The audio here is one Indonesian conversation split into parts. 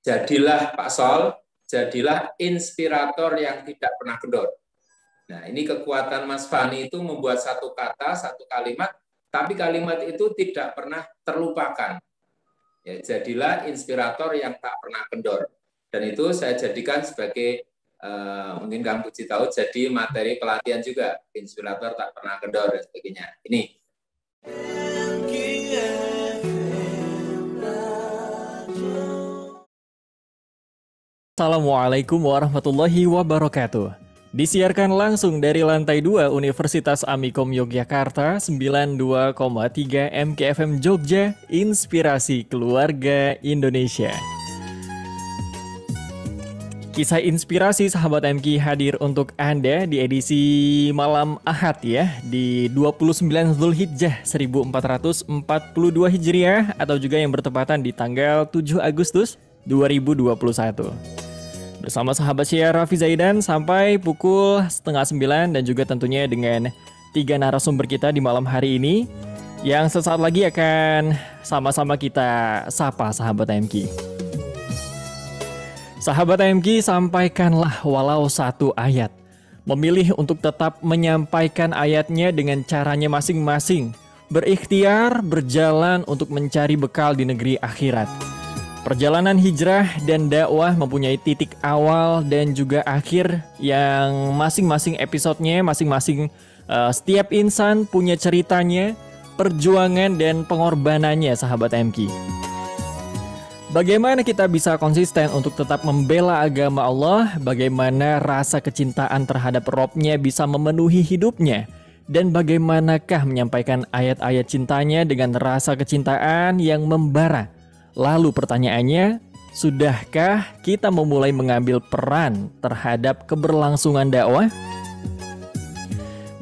Jadilah Pak Sol, jadilah inspirator yang tidak pernah kendor. Nah, ini kekuatan Mas Fani itu membuat satu kata, satu kalimat, tapi kalimat itu tidak pernah terlupakan. Ya, jadilah inspirator yang tak pernah kendor. Dan itu saya jadikan sebagai, mungkin Kang Puji tahu, jadi materi pelatihan juga, inspirator tak pernah kendor dan sebagainya. Ini. Assalamualaikum warahmatullahi wabarakatuh. Disiarkan langsung dari lantai 2 Universitas Amikom Yogyakarta 92,3 MKFM Jogja, Inspirasi Keluarga Indonesia. Kisah inspirasi sahabat MK hadir untuk Anda di edisi malam Ahad ya, di 29 Zulhijjah 1442 Hijriah atau juga yang bertepatan di tanggal 7 Agustus 2021. Bersama sahabat saya Raffi Zaidan sampai pukul 8:30 dan juga tentunya dengan 3 narasumber kita di malam hari ini yang sesaat lagi akan sama-sama kita sapa sahabat MK. Sahabat MK, sampaikanlah walau satu ayat. Memilih untuk tetap menyampaikan ayatnya dengan caranya masing-masing. Berikhtiar berjalan untuk mencari bekal di negeri akhirat. Perjalanan hijrah dan dakwah mempunyai titik awal dan juga akhir yang masing-masing episodenya, masing-masing setiap insan punya ceritanya, perjuangan dan pengorbanannya sahabat MK. Bagaimana kita bisa konsisten untuk tetap membela agama Allah, bagaimana rasa kecintaan terhadap Robnya bisa memenuhi hidupnya, dan bagaimanakah menyampaikan ayat-ayat cintanya dengan rasa kecintaan yang membara. Lalu pertanyaannya, sudahkah kita memulai mengambil peran terhadap keberlangsungan dakwah?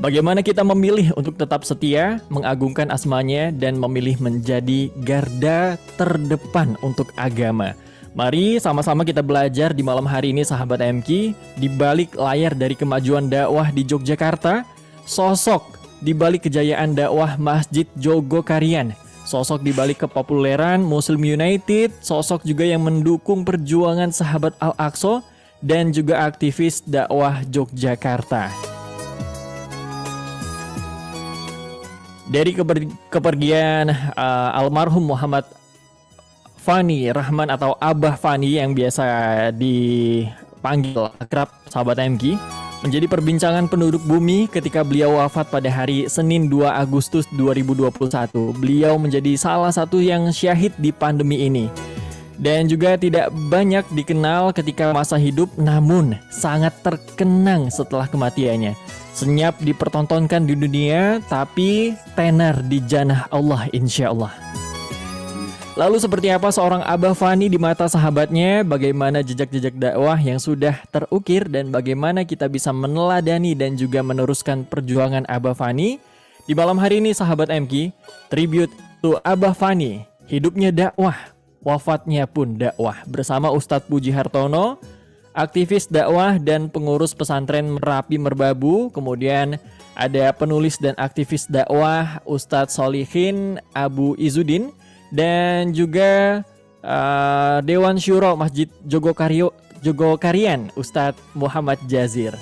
Bagaimana kita memilih untuk tetap setia, mengagungkan asmanya, dan memilih menjadi garda terdepan untuk agama? Mari sama-sama kita belajar di malam hari ini sahabat MK, di balik layar dari kemajuan dakwah di Yogyakarta, sosok di balik kejayaan dakwah Masjid Jogokarian, sosok di balik kepopuleran Muslim United, sosok juga yang mendukung perjuangan sahabat Al-Aqsa, dan juga aktivis dakwah Yogyakarta. Dari kepergian almarhum Muhammad Fani Rahman atau Abah Fani yang biasa dipanggil akrab sahabat MK, menjadi perbincangan penduduk bumi ketika beliau wafat pada hari Senin 2 Agustus 2021. Beliau menjadi salah satu yang syahid di pandemi ini. Dan juga tidak banyak dikenal ketika masa hidup, namun sangat terkenang setelah kematiannya. Senyap dipertontonkan di dunia, tapi tenar di jannah Allah insya Allah. Lalu seperti apa seorang Abah Fani di mata sahabatnya, bagaimana jejak-jejak dakwah yang sudah terukir, dan bagaimana kita bisa meneladani dan juga meneruskan perjuangan Abah Fani. Di malam hari ini sahabat MK, tribute to Abah Fani, hidupnya dakwah, wafatnya pun dakwah, bersama Ustadz Puji Hartono, aktivis dakwah dan pengurus pesantren Merapi Merbabu. Kemudian ada penulis dan aktivis dakwah Ustadz Solihin Abu Izudin, dan juga Dewan Syuro Masjid Jogokarian Ustadz Muhammad Jazir.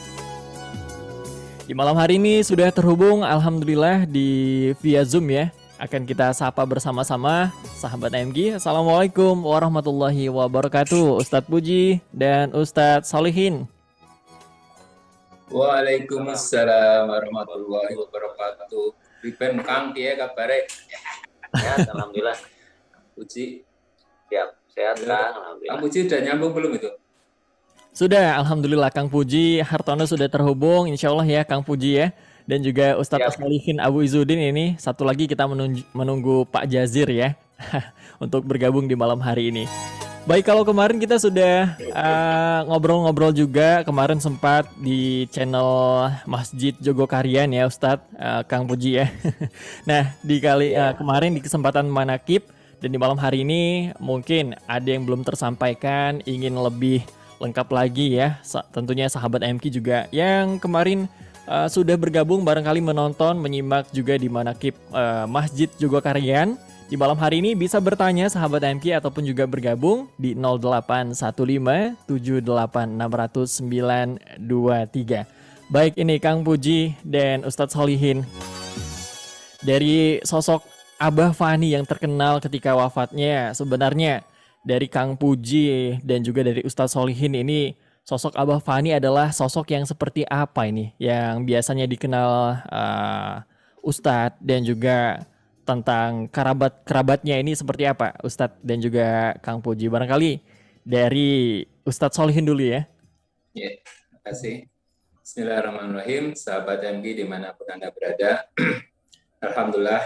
Di malam hari ini sudah terhubung alhamdulillah di via Zoom ya. Akan kita sapa bersama-sama sahabat MG. Assalamualaikum warahmatullahi wabarakatuh Ustadz Puji dan Ustadz Solihin. Waalaikumsalam warahmatullahi wabarakatuh. Riben Kang dia kabare. Ya, alhamdulillah. Puji. Siap, sehat Kang, alhamdulillah. Kang Puji udah nyambung belum itu? Sudah, alhamdulillah Kang Puji Hartono sudah terhubung, insya Allah ya Kang Puji ya. Dan juga Ustadz Solihin Abu Izudin ini. Satu lagi kita menunggu Pak Jazir ya untuk bergabung di malam hari ini. Baik, kalau kemarin kita sudah ngobrol-ngobrol juga, kemarin sempat di channel Masjid Jogokarian ya Ustadz Kang Puji ya. Nah di kemarin di kesempatan Manakib dan di malam hari ini mungkin ada yang belum tersampaikan, ingin lebih lengkap lagi ya. Tentunya sahabat MK juga yang kemarin sudah bergabung barangkali menonton, menyimak juga di Manakib Masjid Jogokarian di malam hari ini bisa bertanya sahabat MK ataupun juga bergabung di 0815 78 600 923. Baik, ini Kang Puji dan Ustadz Solihin. Dari sosok Abah Fani yang terkenal ketika wafatnya, sebenarnya dari Kang Puji dan juga dari Ustadz Solihin ini, sosok Abah Fani adalah sosok yang seperti apa ini? Yang biasanya dikenal Ustadz dan juga tentang kerabatnya ini seperti apa Ustadz dan juga Kang Puji? Barangkali dari Ustadz Solihin dulu ya. Ya, terima kasih. Bismillahirrahmanirrahim, sahabat MG dimanapun Anda berada. Alhamdulillah,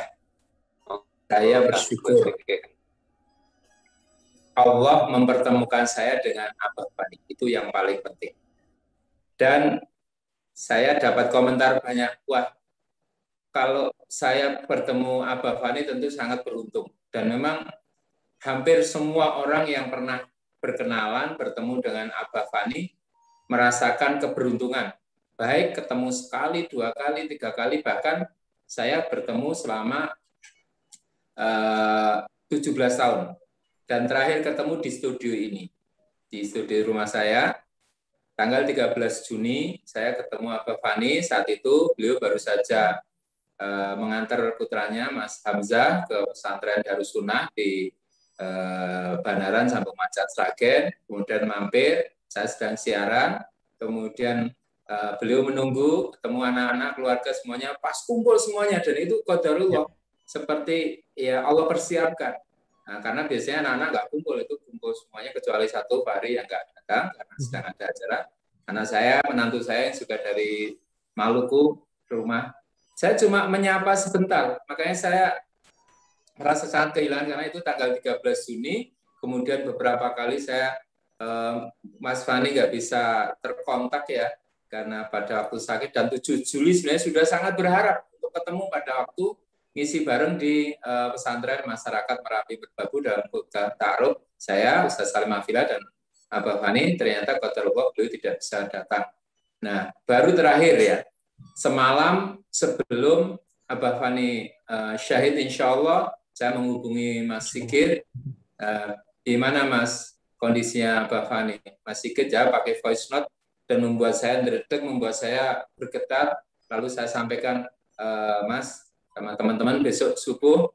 saya bersyukur Allah mempertemukan saya dengan Abah Fani, itu yang paling penting. Dan saya dapat komentar banyak, wah, kalau saya bertemu Abah Fani tentu sangat beruntung. Dan memang hampir semua orang yang pernah berkenalan, bertemu dengan Abah Fani, merasakan keberuntungan. Baik ketemu sekali, 2 kali, 3 kali, bahkan saya bertemu selama 17 tahun. Dan terakhir ketemu di studio ini. Di studio rumah saya, tanggal 13 Juni, saya ketemu Abah Fani. Saat itu beliau baru saja mengantar putranya, Mas Hamzah, ke pesantren Darussunnah di Banaran, Sambung Macan, Sragen. Kemudian mampir, saya sedang siaran. Kemudian beliau menunggu, ketemu anak-anak, keluarga semuanya, pas kumpul semuanya, dan itu qadarullah, seperti ya Allah persiapkan. Nah, karena biasanya anak-anak nggak kumpul, itu kumpul semuanya kecuali satu Fahri yang nggak datang karena sedang ada acara. Anak saya, menantu saya yang juga dari Maluku, rumah. Saya cuma menyapa sebentar, makanya saya merasa sangat kehilangan karena itu tanggal 13 Juni, kemudian beberapa kali saya, Mas Fani nggak bisa terkontak ya, karena pada waktu sakit, dan 7 Juli sebenarnya sudah sangat berharap untuk ketemu pada waktu ngisi bareng di pesantren masyarakat Merapi Merbabu dalam khutbah ta'aruf. Saya, Ustaz Salim Afila dan Abah Fani, ternyata qadarullah beliau tidak bisa datang. Nah, baru terakhir ya, semalam sebelum Abah Fani syahid, insya Allah, saya menghubungi Mas Sigit, di mana Mas kondisinya Abah Fani? Mas Sigit jawab pakai voice note, dan membuat saya ngedek, membuat saya bergetar. Lalu saya sampaikan, Mas, sama teman-teman besok subuh,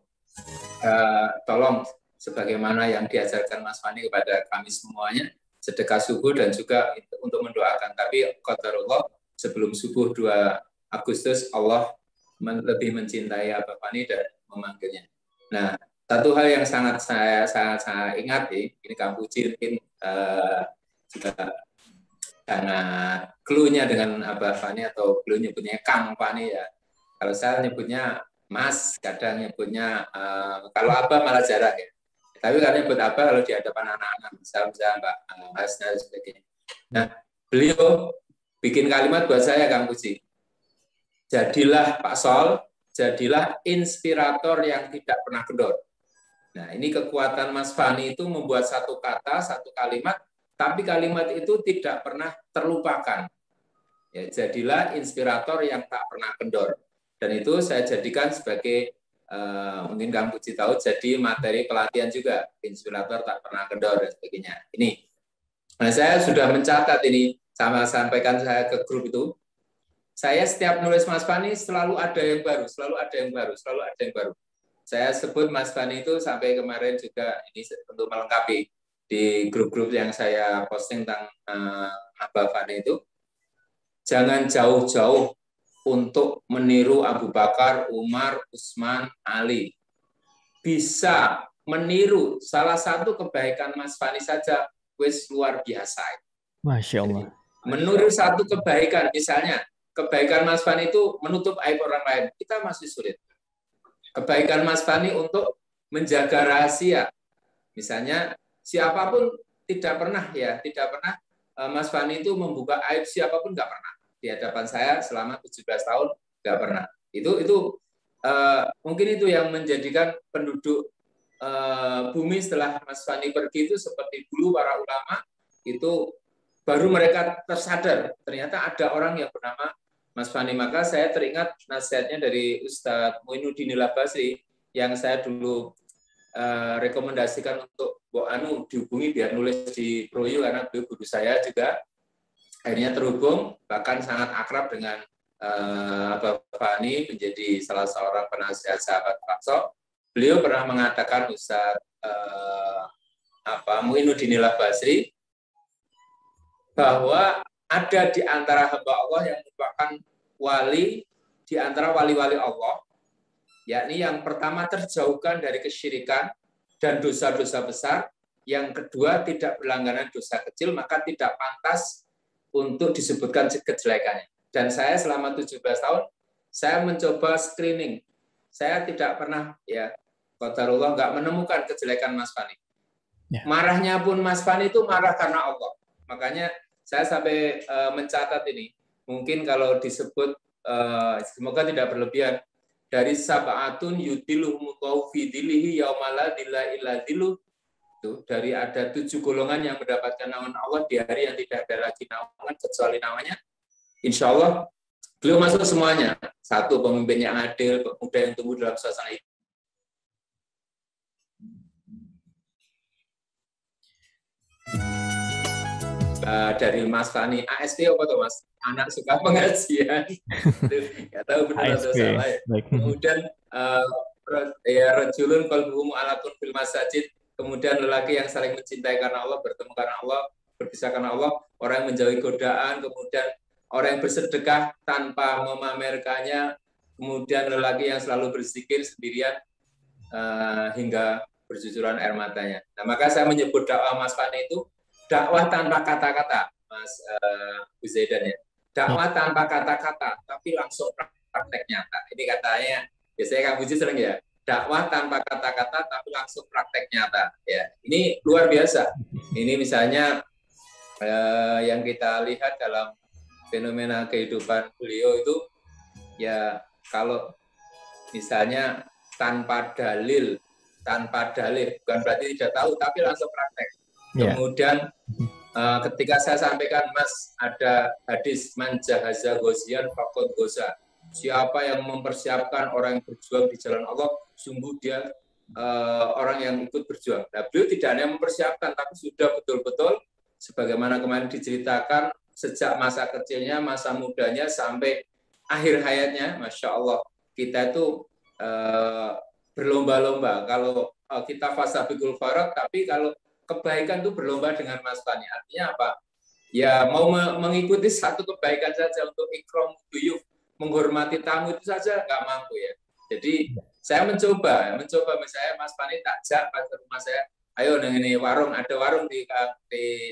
tolong sebagaimana yang diajarkan Mas Fani kepada kami semuanya, sedekah subuh dan juga untuk mendoakan. Tapi qadarullah, sebelum subuh 2 Agustus, Allah lebih mencintai Abah Fani dan memanggilnya. Nah, satu hal yang sangat saya ingat, ini Kang Puji mungkin juga karena clue-nya dengan Abah Fani, atau beliau nyebutnya Kang Fani ya. Kalau saya nyebutnya Mas, kadang nyebutnya, kalau Abah malah jarang ya. Tapi kalau nyebut Abah kalau di hadapan anak-anak, misalnya Mbak Hasna dan sebagainya. Nah, beliau bikin kalimat buat saya, Kang Puji. Jadilah Pak Sol, jadilah inspirator yang tidak pernah kendor. Nah, ini kekuatan Mas Fani itu membuat satu kata, satu kalimat, tapi kalimat itu tidak pernah terlupakan. Ya, jadilah inspirator yang tak pernah kendor. Dan itu saya jadikan sebagai, mungkin Kang Puji tahu, jadi materi pelatihan juga, inspirator tak pernah kendor dan sebagainya. Ini. Nah, saya sudah mencatat ini, sama sampaikan saya ke grup itu. Saya setiap nulis Mas Fani selalu ada yang baru, selalu ada yang baru, selalu ada yang baru. Saya sebut Mas Fani itu sampai kemarin juga ini untuk melengkapi di grup-grup yang saya posting tentang Abah Fani itu, jangan jauh-jauh untuk meniru Abu Bakar, Umar, Utsman, Ali. Bisa meniru salah satu kebaikan Mas Fani saja, wis luar biasa. Masya Allah. Jadi, meniru satu kebaikan, misalnya kebaikan Mas Fani itu menutup aib orang lain, kita masih sulit. Kebaikan Mas Fani untuk menjaga rahasia, misalnya siapapun tidak pernah Mas Fani itu membuka aib siapapun, nggak pernah. Di hadapan saya selama 17 tahun nggak pernah. Itu mungkin itu yang menjadikan penduduk bumi setelah Mas Fani pergi itu seperti dulu para ulama itu baru mereka tersadar ternyata ada orang yang bernama Mas Fani. Maka saya teringat nasihatnya dari Ustadz Muinuddin Ilabasri yang saya dulu rekomendasikan untuk Bu Anu dihubungi biar nulis di Proyu karena beliau guru saya juga. Akhirnya terhubung, bahkan sangat akrab dengan Abah Fani, menjadi salah seorang penasihat sahabat Pakso. Beliau pernah mengatakan Ustaz Muinuddin Basri bahwa ada di antara hamba Allah yang merupakan wali di antara wali-wali Allah, yakni yang pertama terjauhkan dari kesyirikan dan dosa-dosa besar, yang kedua tidak berlangganan dosa kecil, maka tidak pantas untuk disebutkan kejelekannya. Dan saya selama 17 tahun, saya mencoba screening. Saya tidak pernah, ya, qadarullah, nggak menemukan kejelekan Mas Fani. Ya. Marahnya pun Mas Fani itu marah karena Allah. Makanya saya sampai mencatat ini. Mungkin kalau disebut, semoga tidak berlebihan, dari sab'atun yudilluhumullahu fi dhillihi yaumala dhilla illa dhilluh. Dari ada 7 golongan yang mendapatkan naungan Allah di hari yang tidak ada lagi naungan kecuali namanya. Insya Allah beliau masuk semuanya. 1, pemimpin yang adil, pemuda yang tumbuh dalam suasana hidup. Dari Mas Fani, ASP apa tuh Mas? Anak suka pengajian. Nggak tahu benar atau salah ya. Kemudian rajulun qalbuhu mu'allaqun fil masajid. Kemudian lelaki yang saling mencintai karena Allah, bertemu karena Allah, berpisah karena Allah, orang yang menjauhi godaan, kemudian orang yang bersedekah tanpa memamerkannya, kemudian lelaki yang selalu berzikir sendirian hingga bercucuran air matanya. Nah, maka saya menyebut dakwah Mas Fani itu dakwah tanpa kata-kata, Mas Uzaidan ya. Dakwah tanpa kata-kata, tapi langsung praktek nyata. Ini katanya, biasanya Kang Puji sering ya, dakwah tanpa kata-kata tapi langsung praktek nyata. Ya, ini luar biasa. Ini misalnya yang kita lihat dalam fenomena kehidupan beliau itu, ya kalau misalnya tanpa dalil, bukan berarti tidak tahu, tapi langsung praktek. Yeah. Kemudian ketika saya sampaikan, Mas, ada hadis man jahaza ghaziyan faqad ghaza. Siapa yang mempersiapkan orang yang berjuang di jalan Allah, sungguh dia orang yang ikut berjuang. Nah, beliau tidak hanya mempersiapkan, tapi sudah betul-betul sebagaimana kemarin diceritakan sejak masa kecilnya, masa mudanya sampai akhir hayatnya. Masya Allah, kita itu berlomba-lomba. Kalau kita fasabiqul khairat, tapi kalau kebaikan itu berlomba dengan Mas Fani. Artinya apa? Ya mau mengikuti satu kebaikan saja untuk ikram duyuf, menghormati tamu itu saja nggak mampu ya. Jadi saya mencoba misalnya Mas Fani takjak pas ke rumah saya, ayo nang ini warung, ada warung di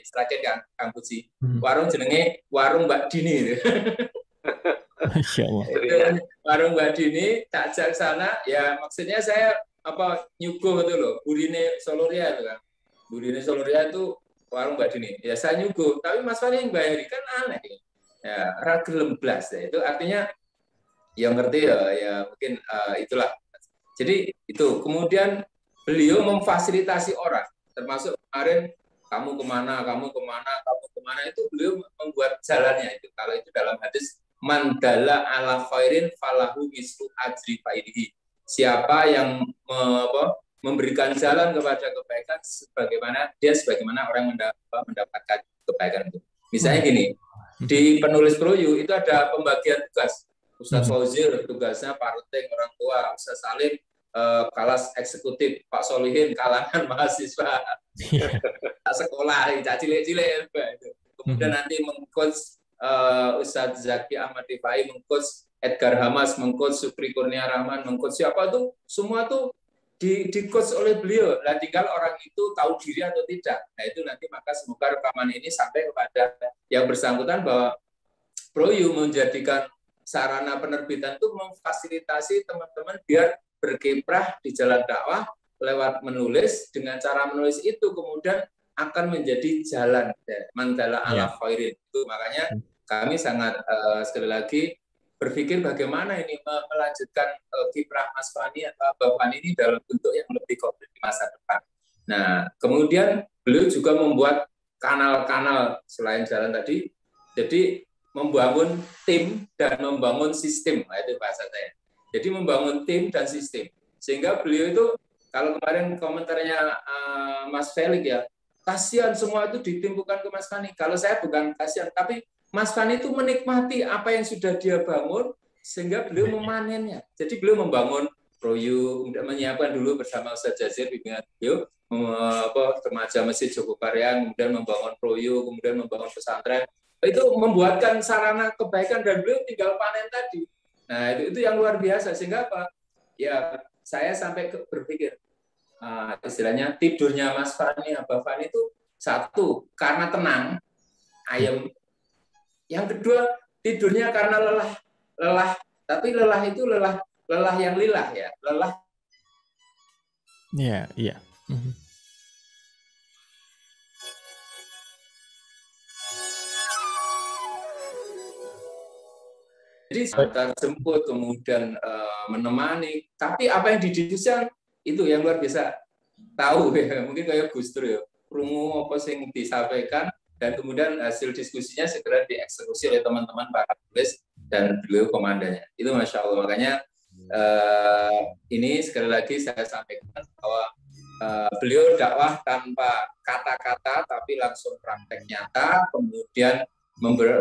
Sragen Kang Puji. Warung jenenge warung Mbak Dini. Warung Mbak Dini takjak sana, ya maksudnya saya nyuguh itu loh, Burine Soloria itu kan. Burine Soloria itu warung Mbak Dini. Ya saya nyuguh, tapi Mas Fani yang bayari kan aneh. Ya, ragilem blas ya. Itu artinya yang ngerti ya mungkin itulah. Jadi itu kemudian beliau memfasilitasi orang, termasuk kemarin kamu kemana itu beliau membuat jalannya itu. Kalau itu dalam hadis mandala ala khairin falahu mislu ajri faidihi. Siapa yang memberikan jalan kepada kebaikan sebagaimana orang mendapatkan kebaikan itu. Misalnya gini, di penulis Proyu itu ada pembagian tugas. Ustaz Fauzil tugasnya parenting orang tua, Ustaz Salim kelas eksekutif, Pak Solihin kalangan mahasiswa sekolah, cilik-cilik. Kemudian nanti mengcoach Ustaz Zaki Ahmad Rifai, mengcoach Edgar Hamas, mengcoach Supri Kurnia Rahman, mengcoach siapa tuh, semua tuh di-coach oleh beliau. Nah, tinggal orang itu tahu diri atau tidak. Nah, itu nanti maka semoga rekaman ini sampai kepada yang bersangkutan bahwa Proyu menjadikan sarana penerbitan itu memfasilitasi teman-teman biar berkiprah di jalan dakwah lewat menulis. Dengan cara menulis itu kemudian akan menjadi jalan mandala ala khairin. Itu makanya kami sangat sekali lagi berpikir bagaimana ini melanjutkan kiprah Mas Fani atau Mbak Fani ini dalam bentuk yang lebih konkret di masa depan. Nah, kemudian beliau juga membuat kanal-kanal selain jalan tadi, jadi membangun tim dan membangun sistem, nah, itu bahasa saya. Jadi membangun tim dan sistem, sehingga beliau itu Kalau kemarin komentarnya Mas Felix ya, kasihan semua itu ditimpukan ke Mas Fani. Kalau saya bukan kasihan, tapi Mas Fani itu menikmati apa yang sudah dia bangun sehingga beliau memanennya. Jadi beliau membangun Proyu, menyiapkan dulu bersama Ustaz Jazir, bimbingan beliau, remaja Masjid Jogoparian, kemudian membangun Proyu, kemudian membangun pesantren. Itu membuatkan sarana kebaikan dan beliau tinggal panen tadi. Nah, itu yang luar biasa. Sehingga apa? Ya, saya sampai berpikir, istilahnya tidurnya Mas Fani, Abah Fani itu satu, karena tenang, ayem. Yang kedua, tidurnya karena lelah. Tapi lelah itu lelah yang lillah ya, lelah. Iya, iya. Jadi antar jemput, kemudian menemani. Tapi apa yang didiskusikan itu yang luar biasa. Tahu ya, mungkin kayak Gus Dur ya, krungu apa yang disampaikan dan kemudian hasil diskusinya segera dieksekusi oleh teman-teman para tulis dan beliau komandannya. Itu Masya Allah. Makanya ini sekali lagi saya sampaikan bahwa beliau dakwah tanpa kata-kata tapi langsung praktek nyata, kemudian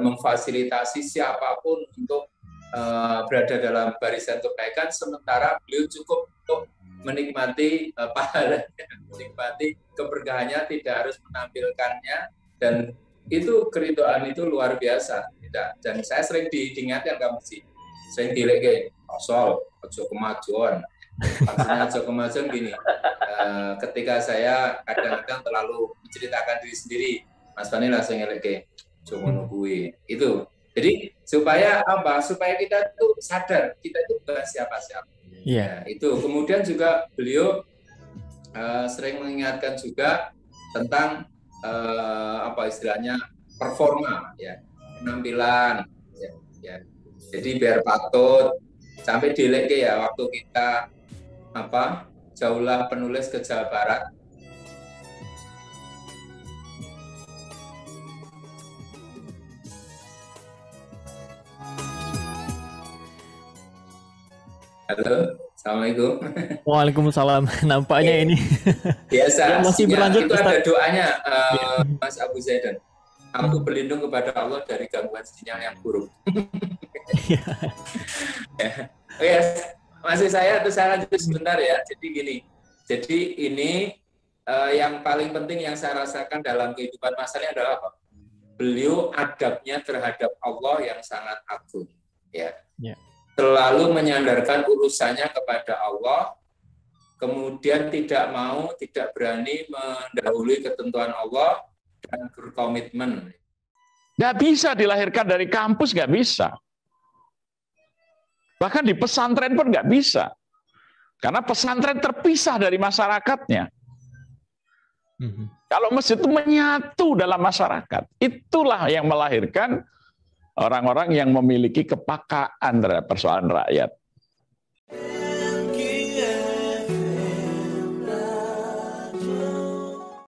memfasilitasi siapapun untuk berada dalam barisan kebaikan, sementara beliau cukup untuk menikmati pahalanya, menikmati keberkahannya, tidak harus menampilkannya, dan itu keridhaan itu luar biasa. Dan saya sering diingatkan kamu sih, sering dilek asal ojo kemajuan. Maksudnya ojo kemajuan gini, ketika saya kadang-kadang terlalu menceritakan diri sendiri, Mas Fani langsung ngelek cuma nungguin itu. Jadi supaya apa? Supaya kita tuh sadar kita itu bukan siapa-siapa. Iya. Ya, itu. Kemudian juga beliau sering mengingatkan juga tentang apa istilahnya performa, ya, penampilan. Ya. Jadi biar patut sampai dilek ya waktu kita apa jauhlah penulis ke Jawa Barat. Halo, assalamualaikum. Waalaikumsalam. Nampaknya ini biasa. masih berlanjut. Itu ada doanya, Mas Abu Zaidan. Aku berlindung kepada Allah dari gangguan sinyal yang buruk. Ya, masih saya lanjut sebentar ya. Jadi gini. Jadi ini yang paling penting yang saya rasakan dalam kehidupan Mas Ali adalah apa? Beliau adabnya terhadap Allah yang sangat agung. Ya. Selalu menyandarkan urusannya kepada Allah, kemudian tidak berani mendahului ketentuan Allah, dan berkomitmen. Nggak bisa dilahirkan dari kampus, nggak bisa. Bahkan di pesantren pun nggak bisa. Karena pesantren terpisah dari masyarakatnya. Kalau masjid itu menyatu dalam masyarakat, itulah yang melahirkan orang-orang yang memiliki kepakaan terhadap persoalan rakyat.